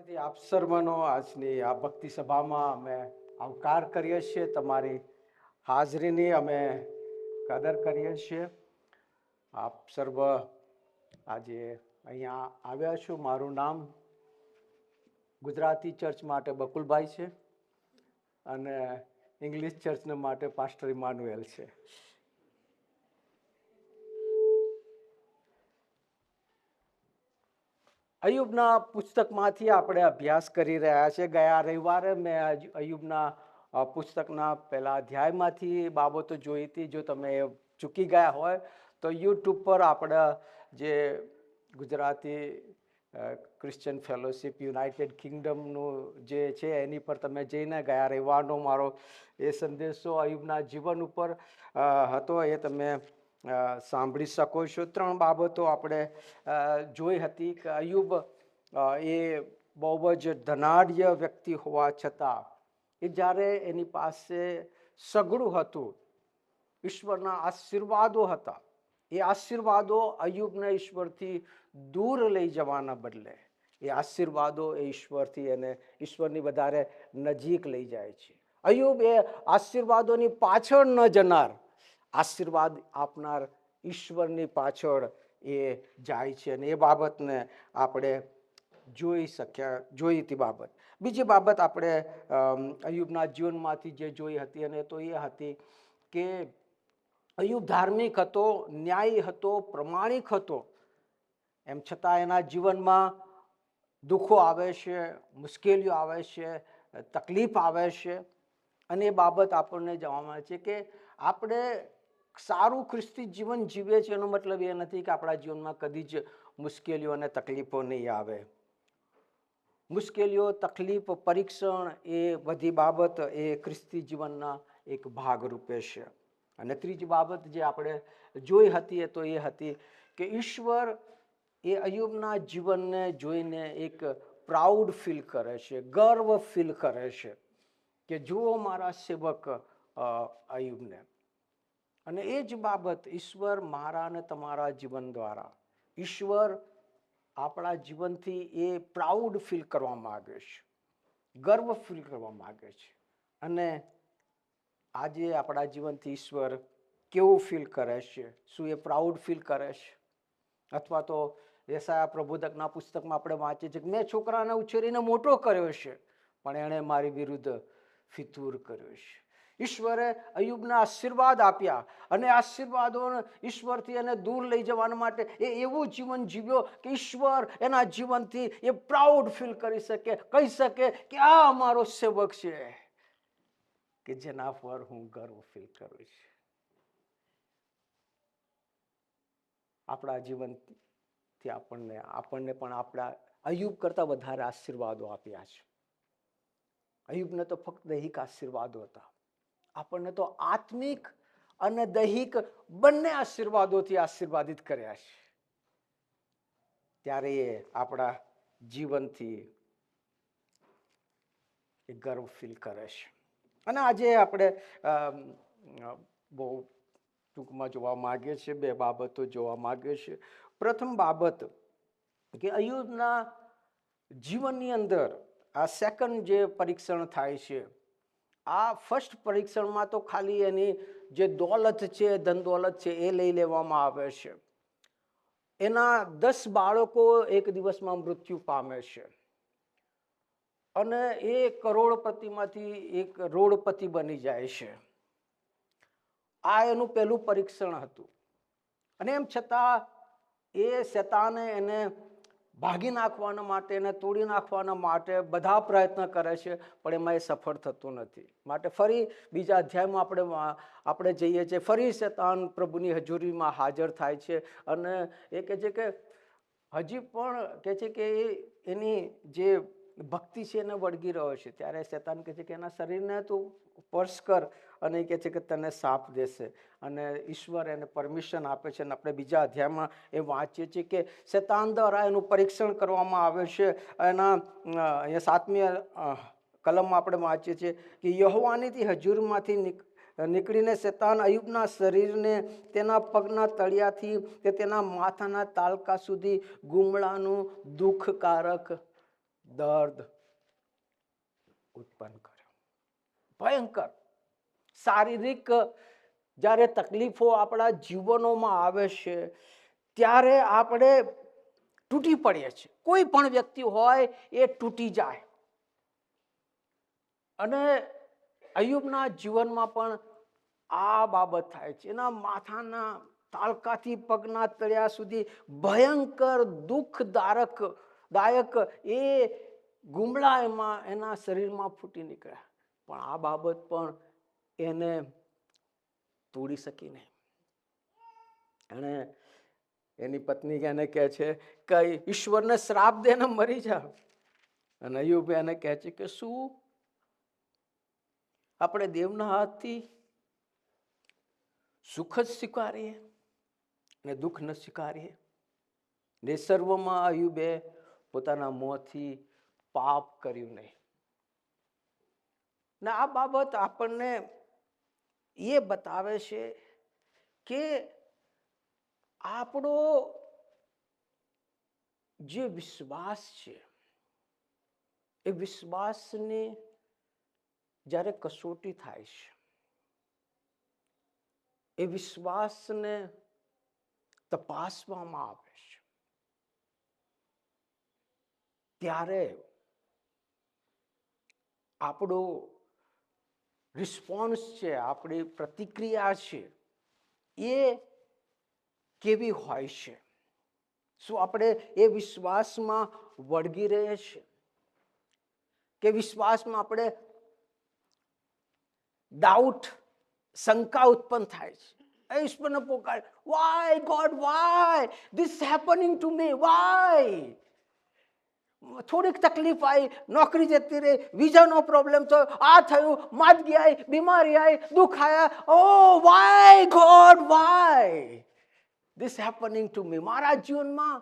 ફરીથી આપ સર્વનો આજની આ ભક્તિ સભામાં અમે આવકાર કરીએ છીએ. તમારી હાજરીની અમે કદર કરીએ છીએ. આપ સર્વ આજે અહીંયા આવ્યા છો. મારું નામ ગુજરાતી ચર્ચ માટે બકુલભાઈ છે અને ઇંગ્લિશ ચર્ચને માટે પાસ્ટર ઇમાનુએલ છે. અયુબના પુસ્તકમાંથી આપણે અભ્યાસ કરી રહ્યા છીએ. ગયા રવિવારે મેં અયુબના પુસ્તકના પહેલા અધ્યાયમાંથી બાબતો જોઈ હતી. જો તમે ચૂકી ગયા હોય તો યુટ્યુબ પર આપણે જે ગુજરાતી ક્રિશ્ચિયન ફેલોશિપ યુનાઇટેડ કિંગડમનું જે છે એની પર તમે જઈને ગયા રવિવારનો મારો એ સંદેશો અયુબના જીવન ઉપર હતો એ તમે સાંભળી શકો છો. 3 બાબતો આપણે જોઈ હતી કે અયુબ એ બહુ જ ધનાઢ્ય વ્યક્તિ હોવા છતાં એ જ્યારે એની પાસે સઘળું હતું, ઈશ્વરના આશીર્વાદો હતા, એ આશીર્વાદો અયુબને ઈશ્વરથી દૂર લઈ જવાના બદલે એ આશીર્વાદો એ ઈશ્વરથી એને ઈશ્વરની વધારે નજીક લઈ જાય છે. અયુબ એ આશીર્વાદોની પાછળ ન જનાર, આશીર્વાદ આપનાર ઈશ્વરની પાછળ એ જાય છે અને એ બાબતને આપણે જોઈ હતી બાબત. બીજી બાબત આપણે અયુબના જીવનમાંથી જે જોઈ હતી અને તો એ હતી કે અયુબ ધાર્મિક હતો, ન્યાયી હતો, પ્રમાણિક હતો. એમ છતાં એના જીવનમાં દુઃખો આવે છે, મુશ્કેલીઓ આવે છે, તકલીફ આવે છે અને એ બાબત આપણને જાણવા મળે છે કે આપણે સારું ખ્રિસ્તી જીવન જીવીએ છીએ એનો મતલબ એ નથી કે આપણા જીવનમાં કદી જ મુશ્કેલીઓ અને તકલીફો નહીં આવે. મુશ્કેલીઓ, તકલીફ, પરીક્ષણ એ બધી બાબત એ ખ્રિસ્તી જીવનના એક ભાગરૂપે છે. અને ત્રીજી બાબત જે આપણે જોઈ હતી તો એ હતી કે ઈશ્વર એ અયુબના જીવનને જોઈને એક પ્રાઉડ ફીલ કરે છે, ગર્વ ફીલ કરે છે કે જુઓ મારા સેવક અયુબને. અને એ જ બાબત ઈશ્વર મારા અને તમારા જીવન દ્વારા ઈશ્વર આપણા જીવનથી એ પ્રાઉડ ફીલ કરવા માગે છે, ગર્વ ફીલ કરવા માગે છે. અને આજે આપણા જીવનથી ઈશ્વર કેવું ફીલ કરે છે? શું એ પ્રાઉડ ફીલ કરે છે? અથવા તો યેસાયા પ્રબોધકના પુસ્તકમાં આપણે વાંચીએ છીએ કે મેં છોકરાને ઉછેરીને મોટો કર્યો છે પણ એણે મારી વિરુદ્ધ ફિતૂર કર્યો છે. ઈશ્વરે અયુબને આશીર્વાદ આપ્યા અને આશીર્વાદો ઈશ્વરથી એને દૂર લઈ જવા માટે એ એવું જીવન જીવ્યો કે ઈશ્વર એના જીવનથી એ પ્રાઉડ ફીલ કરી શકે, કહી શકે કે આ અમારો સેવક છે કે જેના પર હું ગર્વ ફીલ કરું છું. આપણા જીવનથી આપણને પણ આપણા અયુબ કરતા વધારે આશીર્વાદો આપ્યા છે. અયુબને તો ફક્ત દૈહિક આશીર્વાદો હતા, આપણને તો આત્મિક અને દૈહિક બંને આશીર્વાદોથી આશીર્વાદિત કર્યા છે. ત્યારે એ આપણા જીવનથી એ ગર્વ ફીલ કરે છે. અને આજે આપણે બહુ ટૂંકમાં જોવા માંગીએ છીએ, 2 બાબતો જોવા માંગીએ છીએ. પ્રથમ બાબત કે અયુબના જીવનની અંદર આ સેકન્ડ જે પરીક્ષણ થાય છે, આ ફર્સ્ટ પરીક્ષણમાં તો ખાલી એની જે દોલત છે, ધન દોલત છે એ લઈ લેવામાં આવે છે. એના 10 બાળકો એક દિવસમાં મૃત્યુ પામે છે અને એ કરોડપતિમાંથી એક રોડપતિ બની જાય છે. આ એનું પહેલું પરીક્ષણ હતું. અને એમ છતાં એ શેતાને એને ભાગી નાખવાના માટે, એને તોડી નાખવાના માટે બધા પ્રયત્ન કરે છે પણ એમાં એ સફળ થતું નથી. માટે ફરી બીજા અધ્યાયમાં આપણે જઈએ છીએ. ફરી શેતાન પ્રભુની હજુરીમાં હાજર થાય છે અને એ કહે છે કે હજી પણ કહે છે કે એની જે ભક્તિ છે એને વળગી રહ્યો છે. ત્યારે શેતાન કહે છે કે એના શરીરને તું સ્પર્શ કર અને એ કહે છે કે તને સાપ દેશે. અને ઈશ્વર એને પરમિશન આપે છે. અને આપણે બીજા અધ્યાયમાં એ વાંચીએ છીએ કે શેતાન દ્વારા એનું પરીક્ષણ કરવામાં આવે છે. એના 7મી કલમમાં આપણે વાંચીએ છીએ કે યહોવાની હજુરીમાંથી નીકળીને શેતાન અયુબના શરીરને તેના પગના તળિયાથી તે તેના માથાના તાલકા સુધી ગુમડાનું દુઃખકારક દર્દ ઉત્પન્ન કર્યો. ભયંકર શારીરિક જ્યારે તકલીફો આપણા જીવનોમાં આવે છે ત્યારે આપણે તૂટી પડીએ છીએ. કોઈ પણ વ્યક્તિ હોય એ તૂટી જાય. અને અય્યુબના જીવનમાં પણ આ બાબત થાય છે. એના માથાના તાળકાથી પગના તળિયા સુધી ભયંકર દાયક એ ગુમડા એના શરીરમાં ફૂટી નીકળ્યા. પણ આ બાબત પણ એને તોડી શકી નહીં. અને એની પત્ની એને કહે છે કે ઈશ્વરને શ્રાપ દેને મરી જા. અને અય્યુબ એને કહે છે કે શું આપણે દેવના હાથથી સુખ જ સ્વીકારીએ અને દુઃખ ન સ્વીકારીએ? ને સર્વમાં અય્યુબે પોતાના મોંથી પાપ કર્યું નહીં. ને આ બાબત આપણને એ બતાવે છે કે આપણો જે વિશ્વાસ છે એ વિશ્વાસની જ્યારે કસોટી થાય છે, એ વિશ્વાસને તપાસવામાં આવે છે, ત્યારે આપણો રિસ્પોન્સ છે, આપણી પ્રતિક્રિયા છે એ કેવી હોય છે? શું આપણે એ વિશ્વાસમાં વળગી રહીએ છીએ કે વિશ્વાસમાં આપણે ડાઉટ, શંકા ઉત્પન્ન થાય છે? ઈશ્વરને પોકાર, why God, why this happening to me? Why? થોડીક તકલીફ આવી, નોકરી જતી રહી, વિઝાનો પ્રોબ્લેમ થયો, આ થયું, માંદગી આવી, બીમારી આવી, દુઃખ આવ્યા. Oh why God, why this happening to me? મારા જીવનમાં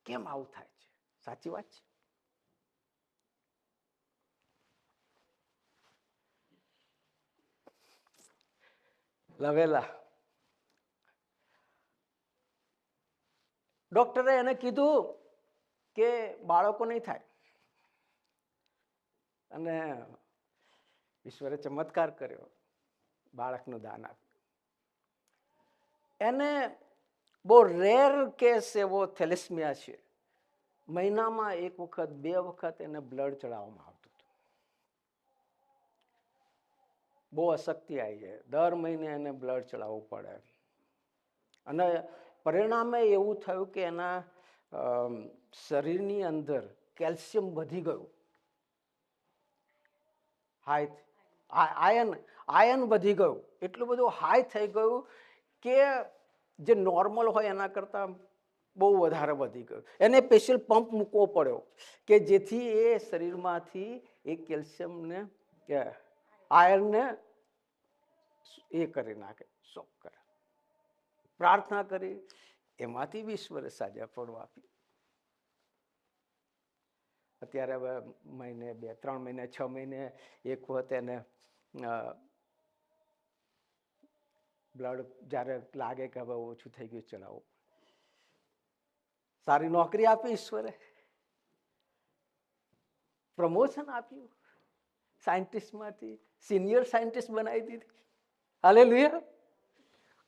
કેમ આવું થાય છે? સાચી વાત છે. લવેલા ડોક્ટરે એને કીધું કે બાળકો નહીં થાય. અને ઈશ્વરે ચમત્કાર કર્યો, બાળકનું દાન આપ્યું. એને બહુ રેર કેસ એવો થેલેસમિયા છે. મહિનામાં 1 વખત 2 વખત એને બ્લડ ચડાવવામાં આવતું હતું. બહુ અશક્તિ આવી જાય, દર મહિને એને બ્લડ ચડાવવું પડે. અને પરિણામે એવું થયું કે એના શરીરની અંદર કેલ્શિયમ વધી ગયું, આયન વધી ગયું, એટલું બધું હાઈ થઈ ગયું કે જે નોર્મલ હોય એના કરતાં બહુ વધારે વધી ગયું. એને સ્પેશિયલ પંપ મૂકવો પડ્યો કે જેથી એ શરીરમાંથી એ કેલ્શિયમને, આયર્નને એ કરી નાખે, શોક કરે. પ્રાર્થના કરી, એમાંથી બી ઈશ્વરે સાજાપણું આપ્યું. અત્યારે હવે મહિને 2-3 મહિને 6 મહિને એક વખત એને બ્લડ જ્યારે લાગે કે હવે ઓછું થઈ ગયું, ચડાવો. સારી નોકરી આપી ઈશ્વરે, પ્રમોશન આપ્યું, સાયન્ટિસ્ટમાંથી સિનિયર સાયન્ટિસ્ટ બનાવી દીધી. હાલેલુયા!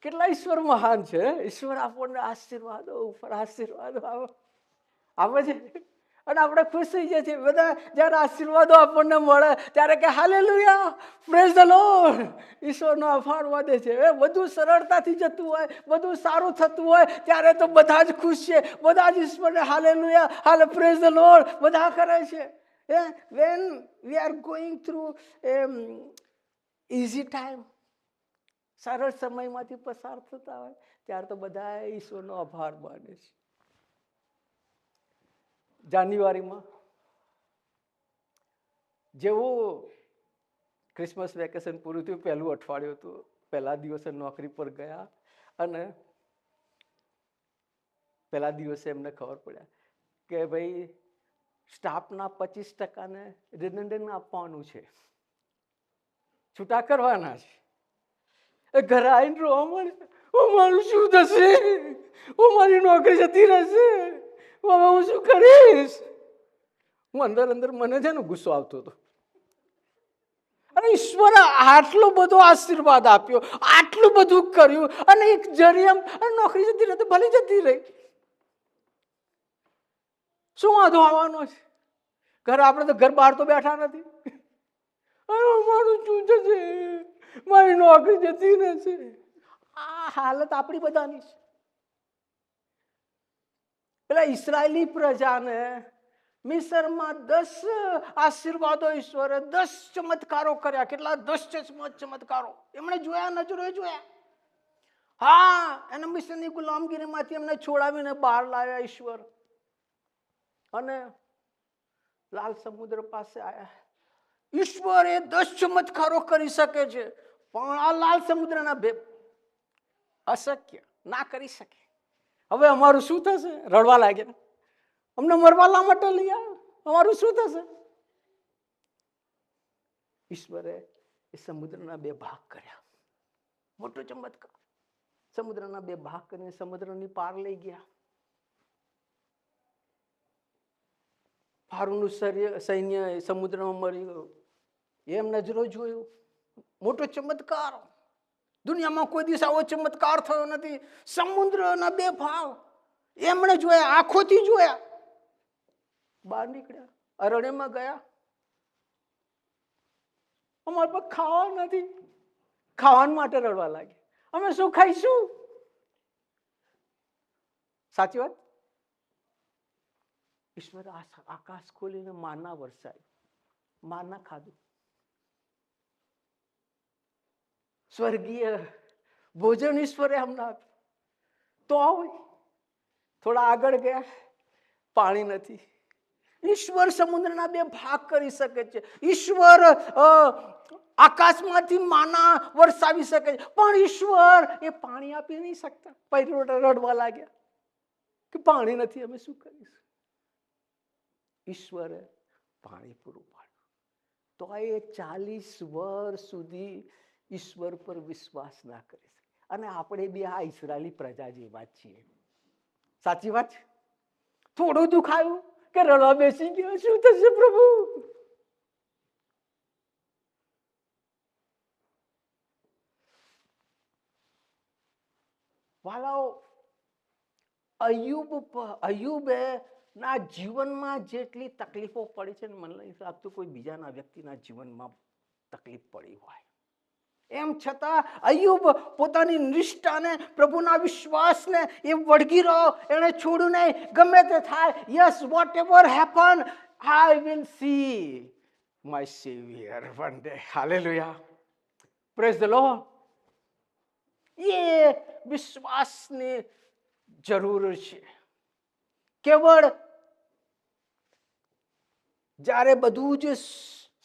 કેટલા ઈશ્વર મહાન છે. ઈશ્વર આપણને આશીર્વાદો ઉપર આશીર્વાદો આપે છે અને આપણે ખુશ થઈ જઈએ છીએ. બધા જ્યારે આશીર્વાદો આપણને મળે ત્યારે કે હાલેલુયા, પ્રેઝ ધ લોર્ડ, ઈશ્વરનો આભાર વધે છે. એ બધું સરળતાથી જતું હોય, બધું સારું થતું હોય ત્યારે તો બધા જ ખુશ છે, બધા જ ઈશ્વરને હાલેલુયા, હાલે પ્રેઝ ધ લોર્ડ બધા કરે છે. When we are going through easy time, સરળ સમયમાંથી પસાર થતા હોય ત્યારે તો બધા ઈશ્વરનો આભાર માને છે. જાન્યુઆરીમાં જેવું ક્રિસમસ વેકેશન પૂરું થયું, પહેલું અઠવાડિયું હતું, પહેલા દિવસે નોકરી પર ગયા અને પહેલા દિવસે એમને ખબર પડ્યા કે ભાઈ સ્ટાફના 25% રિડન્ડન્ટ આપવાનું છે, છૂટા કરવાના છે. ઘરે આવીને રોવા મળે, મારું શું થશે? મારી નોકરી જતી રહેશે, હવે હું શું કરીશ? હું અંદર અંદર મને છે ને ગુસ્સો આવતો હતો. અને ઈશ્વરે આટલો બધો આશીર્વાદ આપ્યો, આટલું બધું કર્યું, અને એક જરિયમ નોકરી જતી રહી તો ભલે જતી રહી, શું વાંધો આવવાનો છે? ઘર આપણે તો ઘર બહાર તો બેઠા નથી. મારું શું થશે, મારી નોકરી જતી રહેશે. આ હાલત આપણી બધાની છે. પેલા ઇસરાયેલી પ્રજાને મિસરમાં 10 આશીર્વાદો ઈશ્વરે 10 ચમત્કારો કર્યા. કેટલા? 10 ચમત્કારો એમણે જોયા, નજરોએ જોયા. હા, એને મિસરની ગુલામગીરીમાંથી એમને છોડાવીને બહાર લાવ્યા ઈશ્વર, અને લાલ સમુદ્ર પાસે આવ્યા. ઈશ્વર એ 10 ચમત્કારો કરી શકે છે, પણ આ લાલ સમુદ્રના બે અશક્ય, ના કરી શકે. હવે અમારું શું થશે? રડવા લાગ્યા. અમને મરવા લા માટે લઈ આવ્યા, અમારું શું થશે? ઈશ્વરે એ સમુદ્રના 2 ભાગ કર્યા. મોટો ચમત્કાર. સમુદ્રના 2 ભાગ કરીને સમુદ્રની પાર લઈ ગયા. ફારૂનું સૈન્ય સમુદ્રમાં મરી ગયું. એમ નજરો જોયું. મોટો ચમત્કાર. દુનિયામાં કોઈ દિવસ આવો ચમત્કાર થયો નથી. સમુદ્રના 2 ભાગ એમણે જોયા, આંખોથી જોયા. બહાર નીકળ્યા, અરણ્યમાં ગયા. અમારે પર ખાવા નથી, ખાવા માટે રડવા લાગે. અમે શું ખાઈશું? સાચી વાત. ઈશ્વરે આકાશ ખોલીને માના વરસાય, માના ખાધું. સ્વર્ગીય ભોજન ઈશ્વરે અમને આપ્યું. તો થોડા આગળ ગયા, પાણી નથી. ઈશ્વર સમુદ્રના 2 ભાગ કરી શકે છે. ઈશ્વર આકાશમાંથી માના વરસાવી શકે છે, પણ ઈશ્વર એ પાણી આપી નહીં શકતા. પૈરોટા રડવા લાગ્યા કે પાણી નથી, અમે શું કરીશું? ઈશ્વરે પાણી પૂરું પાડ્યું. તો એ 40 વર્ષ સુધી ઈશ્વર પર વિશ્વાસ ના કરી શકે. અને આપણે બી આ ઇસરાયેલી પ્રજા જેવા જ છીએ. સાચી વાત છે. થોડું દુખાયું કે રડવા બેસી ગયો. શું થશે પ્રભુ? વાલાઓ, અયુબે ના જીવનમાં જેટલી તકલીફો પડી છે ને, મને નથી લાગતું કોઈ બીજાના વ્યક્તિના જીવનમાં તકલીફ પડી હોય. એમ છતાં અયુબ પોતાની નિષ્ઠાને, પ્રભુના વિશ્વાસને એ વળગી રહ્યો. એને છોડ્યું નહીં. ગમે તે થાય, yes, whatever happen, I will see my saviour one day. Hallelujah, praise the Lord. એ વિશ્વાસની જરૂર છે. કેવળ જ્યારે બધું જ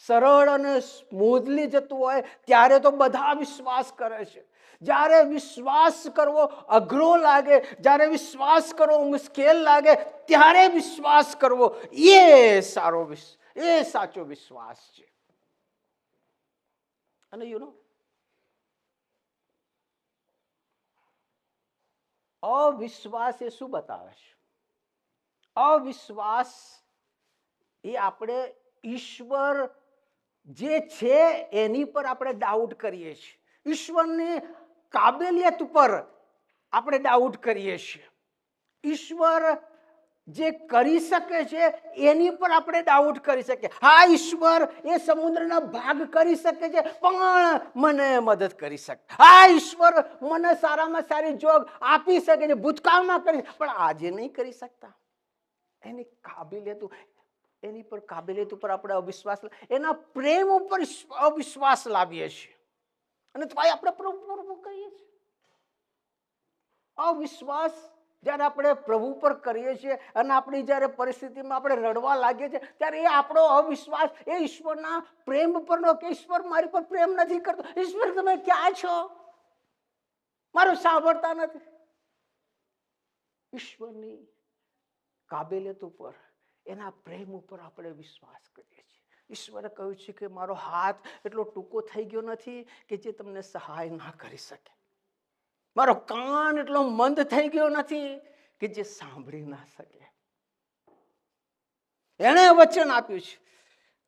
સરળ અને સ્મૂધલી જતું હોય ત્યારે તો બધા વિશ્વાસ કરે છે. જ્યારે વિશ્વાસ કરવો અઘરો લાગે, જ્યારે વિશ્વાસ કરવો મુશ્કેલ લાગે, ત્યારે વિશ્વાસ કરવો એ સાચો વિશ્વાસ છે. અને અવિશ્વાસ એ શું બતાવે છે? અવિશ્વાસ એ આપણે ઈશ્વર જે છે એની પર આપણે ડાઉટ કરીએ છીએ. ઈશ્વરની કાબેલિયત ઉપર આપણે ડાઉટ કરીએ છીએ. ઈશ્વર જે કરી શકે છે એની પર આપણે ડાઉટ કરી શકીએ. હા, ઈશ્વર એ સમુદ્રના ભાગ કરી શકે છે, પણ મને મદદ કરી શકે. હા, ઈશ્વર મને સારામાં સારી જોબ આપી શકે છે, ભૂતકાળમાં કરી, પણ આજે નહીં કરી શકતા. એની કાબેલિયત, એની પર કાબેલિયત ઉપર આપણે અવિશ્વાસ, એના પ્રેમ ઉપર અવિશ્વાસ લાવીએ છીએ, અને તો આપણે પ્રભુ કહીએ છીએ. અવિશ્વાસ જ્યારે આપણે પ્રભુ પર કરીએ છીએ અને આપણી જ્યારે પરિસ્થિતિમાં આપણે રડવા લાગીએ છીએ, ત્યારે એ આપણો અવિશ્વાસ એ ઈશ્વરના પ્રેમ પરનો, કે ઈશ્વર મારી પર પ્રેમ નથી કરતો, ઈશ્વર તમે ક્યાં છો, મારું સાંભળતા નથી. ઈશ્વરની કાબેલિયત ઉપર, એના પ્રેમ ઉપર આપણે વિશ્વાસ કરીએ છીએ. ઈશ્વરે કહ્યું છે કે મારો હાથ એટલો ટૂંકો થઈ ગયો નથી કે જે તમને સહાય ના કરી શકે. મારો કાન એટલો મંદ થઈ ગયો નથી કે જે સાંભળી ના શકે. એણે વચન આપ્યું છે.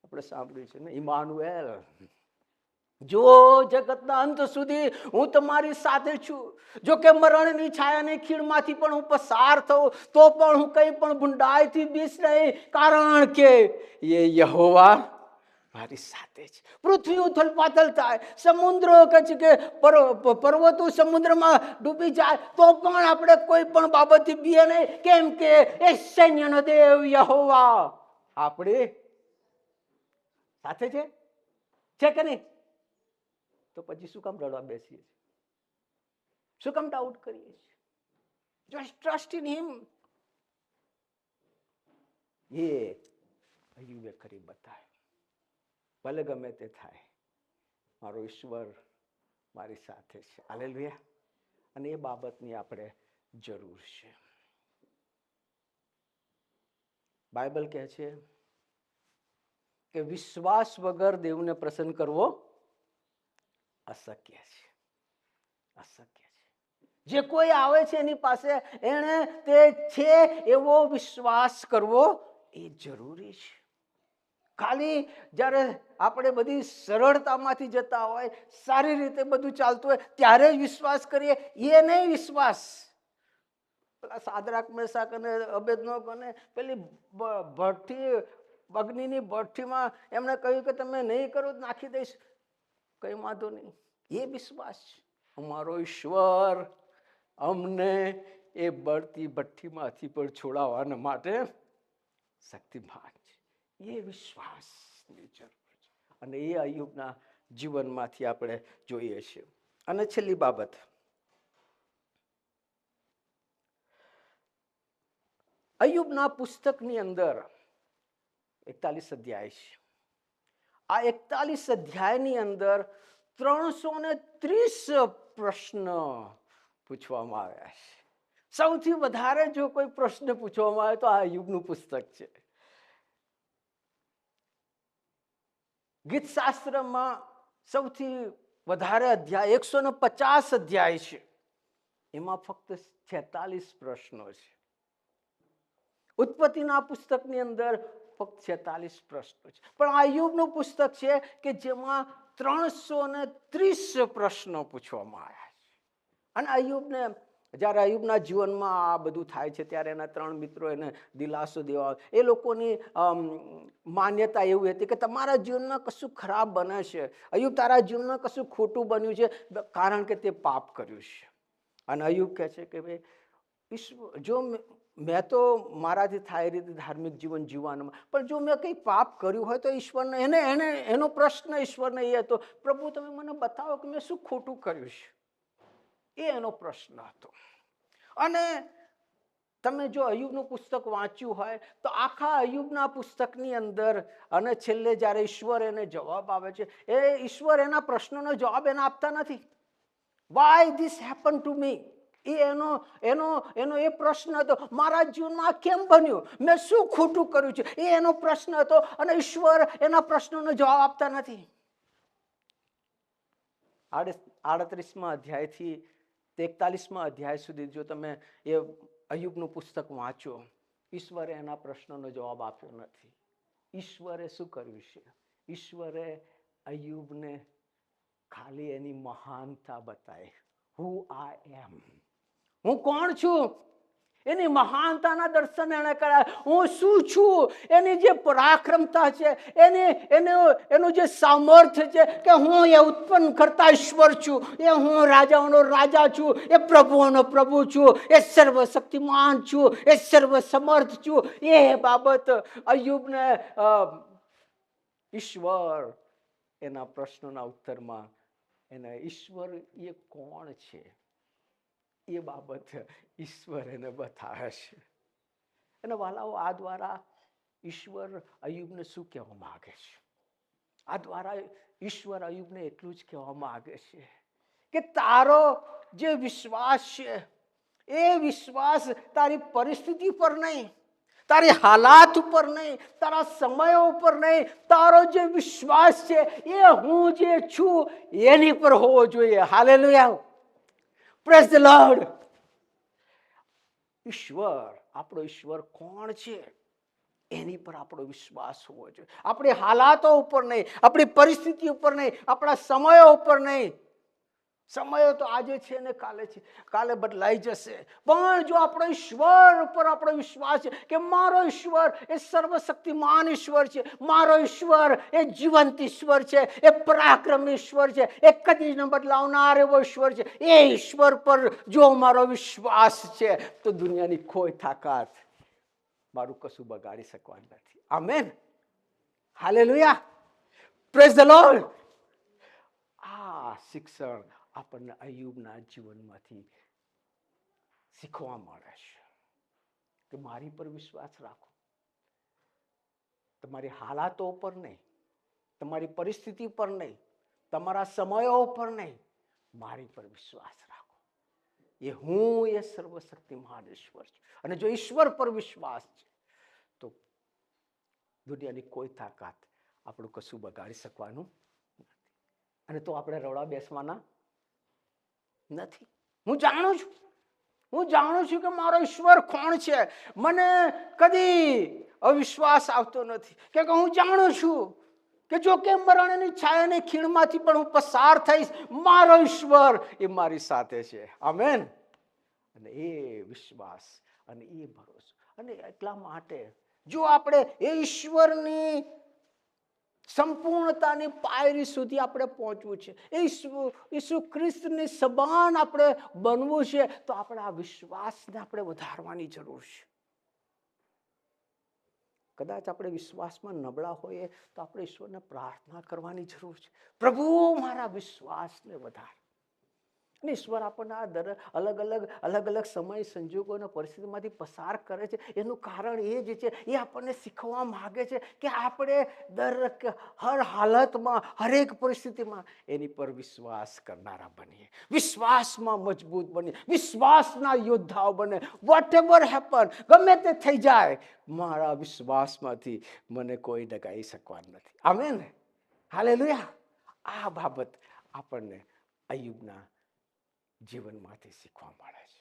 આપણે સાંભળ્યું છે ને, ઇમાનુએલ, જો જગતના અંત સુધી હું તમારી સાથે છું. જો કે મરણની છાયાની ખીણમાંથી પણ હું પસાર થઉં તો પણ હું કંઈ પણ ભૂંડાઈથી બીસ નહીં, કારણ કે એ યહોવા મારી સાથે છે. પૃથ્વી ઉથલ પાથલ થાય, સમુદ્રો કચ્છ કે પર્વતો સમુદ્રમાં ડૂબી જાય તો પણ આપણે કોઈ પણ બાબતથી બીએ નહીં, કેમ કે એ સૈન્યનો દેવ યહોવા આપણે સાથે છે કે નહીં? તો પછી શું કામ રડવા બેસીએ છીએ? શું કામ ડાઉટ કરીએ છીએ? Just trust in him. એ અય્યુબે કરી બતાવ્યું. ભલે ગમે તે થાય, મારો ઈશ્વર મારી સાથે છે. હાલેલુયા. અને એ બાબતની આપણે જરૂર છે. બાઇબલ કહે છે કે વિશ્વાસ વગર દેવને પ્રસન્ન કરવો અશક્ય છે. અશક્ય છે. જે કોઈ આવે છે એની પાસે એને તે છે એવો વિશ્વાસ કરવો એ જરૂરી છે. ખાલી જ્યારે આપણે બધી સરળતામાંથી જતા હોય, સારી રીતે બધું ચાલતું હોય ત્યારે જ વિશ્વાસ કરીએ, એ નહીં વિશ્વાસ. પેલા સાદરાક મેસાક અને અબેદનગો ને પેલી ભઠ્ઠી, અગ્નિની ભઠ્ઠીમાં એમણે કહ્યું કે તમે નહીં કરો તો નાખી દઈશ. કઈ વાંધો નહીં, એ વિશ્વાસ છે. અમારો ઈશ્વર અમને એ બળતી ભઠ્ઠીમાંથી પણ છોડાવવાના માટે શક્તિમાન છે. એ વિશ્વાસની જરૂર છે. અને એ અય્યુબના જીવનમાંથી આપણે જોઈએ છીએ. અને છેલ્લી બાબત, અય્યુબના પુસ્તકની અંદર 41 અધ્યાય છે. આ 41 અધ્યાયની અંદર 330 પ્રશ્ન પૂછવામાં આવ્યા છે. સૌથી વધારે જો કોઈ પ્રશ્ન પૂછવામાં આવે તો આ અય્યુબનું પુસ્તક છે. ગીત શાસ્ત્રમાં સૌથી વધારે અધ્યાય 150 અધ્યાય છે. એમાં ફક્ત 46 પ્રશ્નો છે. ઉત્પત્તિના પુસ્તકની અંદર ફક્ત 46 પ્રશ્નો છે. પણ આ અય્યુબનું પુસ્તક છે કે જેમાં 330 પ્રશ્નો પૂછવામાં આવ્યા છે. અને અય્યુબને, જ્યારે અય્યુબના જીવનમાં આ બધું થાય છે ત્યારે એના 3 મિત્રો એને દિલાસો દેવા, એ લોકોની માન્યતા એવી હતી કે તમારા જીવનમાં કશું ખરાબ બને છે, અય્યુબ તારા જીવનમાં કશું ખોટું બન્યું છે કારણ કે તે પાપ કર્યું છે. અને અય્યુબ કહે છે કે ભાઈ ઈશ્વર, જો મેં તો મારાથી થાય એ રીતે ધાર્મિક જીવન જીવવાનું, પણ જો મેં કંઈ પાપ કર્યું હોય તો ઈશ્વરને એનો પ્રશ્ન ઈશ્વરને એ હતો, પ્રભુ તમે મને બતાવો કે મેં શું ખોટું કર્યું છે. એ એનો પ્રશ્ન હતો. અને તમે જો અય્યુબનું પુસ્તક વાંચ્યું હોય તો આખા અય્યુબના પુસ્તકની અંદર અને છેલ્લે જ્યારે ઈશ્વર એને જવાબ આપે છે, એ ઈશ્વર એના પ્રશ્નોનો જવાબ એને આપતા નથી. Y this happen to me, એનો એ પ્રશ્ન હતો, મારા જીવનમાં આ કેમ બન્યું, મેં શું ખોટું કર્યું છે, એ એનો પ્રશ્ન હતો. અને ઈશ્વર એના પ્રશ્નોનો જવાબ આપતા નથી. 38મા અધ્યાયથી 41મા અધ્યાય સુધી જો તમે એ અય્યુબનું પુસ્તક વાંચો, ઈશ્વરે એના પ્રશ્નોનો જવાબ આપ્યો નથી. ઈશ્વરે શું કર્યું છે? ઈશ્વરે અય્યુબને ખાલી એની મહાનતા બતાવી. હુ આઈ એમ, હું કોણ છું, એની મહાનતાના દર્શન એને કર્યા. હું શું છું, એની જે પરાક્રમતા છે, એનું જે સામર્થ્ય છે કે હું એ ઉત્પન્ન કરતા ઈશ્વર છું, એ હું રાજાઓનો રાજા છું, એ પ્રભુઓનો પ્રભુ છું, એ સર્વશક્તિમાન છું, એ સર્વસમર્થ છું. એ બાબત અય્યુબને ઈશ્વર એના પ્રશ્નોના ઉત્તરમાં એને ઈશ્વર એ કોણ છે એ બાબત ઈશ્વર એને બતાવે છે. અને વાલાઓ, આ દ્વારા ઈશ્વર અય્યુબને શું કહેવા માંગે છે? આ દ્વારા ઈશ્વર અય્યુબને એટલું જ કહેવા માંગે છે કે તારો જે વિશ્વાસ છે એ વિશ્વાસ તારી પરિસ્થિતિ પર નહીં, તારી હાલાત ઉપર નહીં, તારા સમયો ઉપર નહીં, તારો જે વિશ્વાસ છે એ હું જે છું એની પર હોવો જોઈએ. Hallelujah, praise the lord. ઈશ્વર, આપણો ઈશ્વર કોણ છે? એની પર આપણો વિશ્વાસ હોવો જોઈએ. આપણી હાલાતો ઉપર નહીં, આપણી પરિસ્થિતિ ઉપર નહીં, આપણા સમયો ઉપર નહીં. સમયો તો આજે છે ને કાલે છે, કાલે બદલાઈ જશે. પણ જો આપણો ઈશ્વર ઉપર આપણો વિશ્વાસ છે કે મારો ઈશ્વર એ સર્વશક્તિમાન ઈશ્વર છે, મારો ઈશ્વર એ જીવંત ઈશ્વર છે, એ પરાક્રમી ઈશ્વર છે, એ કદી ન બદલાવનાર એવો ઈશ્વર છે. એ ઈશ્વર પર જો મારો વિશ્વાસ છે તો દુનિયાની કોઈ તાકાત મારું કશું બગાડી શકવાનું નથી. Amen, hallelujah, praise the lord. આ શિક્ષણ આપણને અય્યુબના જીવનમાંથી શીખવા મળે છે કે મારી પર વિશ્વાસ રાખો. તમારી હાલાતો ઉપર નહીં, તમારી પરિસ્થિતિ પર નહીં, તમારા સમયો ઉપર નહીં, મારી પર વિશ્વાસ રાખો. એ હું એ સર્વશક્તિમાન ઈશ્વર છું. અને જો ઈશ્વર પર વિશ્વાસ છે તો દુનિયાની કોઈ તાકાત આપણું કશું બગાડી શકવાનું નથી. અને તો આપણે રવડા બેસવાના નથી. હું જાણું છું કે મારો ઈશ્વર કોણ છે. મને કદી અવિશ્વાસ આવતો નથી, કે હું જાણું છું કે જો કે મરણની છાયાની ખીણમાંથી પણ હું પસાર થઈશ, મારો ઈશ્વર એ મારી સાથે છે. આમેન. અને એ વિશ્વાસ અને એ ભરોસો, અને એટલા માટે જો આપણે એ ઈશ્વરની સંપૂર્ણતાની પાયરી સુધી આપણે પહોંચવું છે, ઈસુ ખ્રિસ્તની સબાન આપણે બનવું છે, તો આપણે આ વિશ્વાસને આપણે વધારવાની જરૂર છે. કદાચ આપણે વિશ્વાસમાં નબળા હોઈએ તો આપણે ઈશ્વરને પ્રાર્થના કરવાની જરૂર છે, પ્રભુ મારા વિશ્વાસને વધાર. અને ઈશ્વર આપણને આ અલગ અલગ સમય, સંજોગો અને પરિસ્થિતિમાંથી પસાર કરે છે. એનું કારણ એ જ છે, એ આપણને શીખવા માંગે છે કે આપણે હર હાલતમાં, હરેક પરિસ્થિતિમાં એની પર વિશ્વાસ કરનારા બનીએ, વિશ્વાસમાં મજબૂત બનીએ, વિશ્વાસના યોદ્ધાઓ બને. વોટ એવર હેપન, ગમે તે થઈ જાય, મારા વિશ્વાસમાંથી મને કોઈ ડગાઈ શકવાનું નથી. Amen, hallelujah. આ બાબત આપણને અય્યુબના જીવનમાંથી શીખવા મળે છે.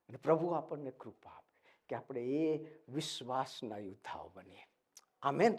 અને પ્રભુ આપણને કૃપા આપે કે આપણે એ વિશ્વાસના યોદ્ધાઓ બનીએ. આમેન.